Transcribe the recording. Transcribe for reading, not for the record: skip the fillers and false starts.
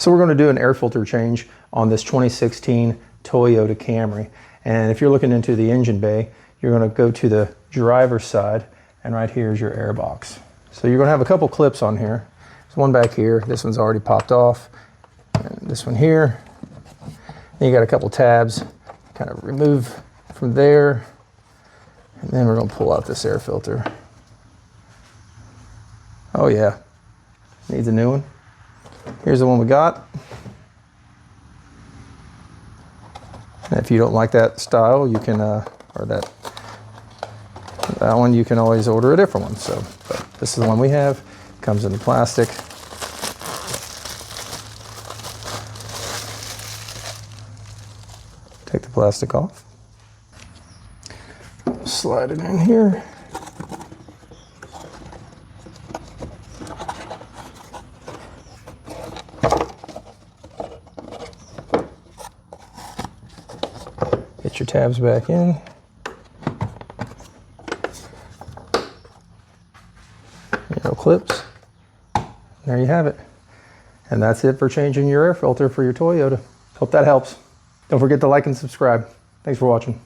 So we're going to do an air filter change on this 2016 Toyota Camry. And if you're looking into the engine bay, you're going to go to the driver's side, and right here is your air box. So you're going to have a couple clips on here. There's one back here. This one's already popped off. And this one here. Then you got a couple tabs. Kind of remove from there. And then we're going to pull out this air filter. Oh yeah, needs a new one. Here's the one we got. And if you don't like that style, you can, or that one, you can always order a different one. So, but this is the one we have. Comes in plastic. Take the plastic off. Slide it in here. Get your tabs back in. Your clips. There you have it. And that's it for changing your air filter for your Toyota. Hope that helps. Don't forget to like and subscribe. Thanks for watching.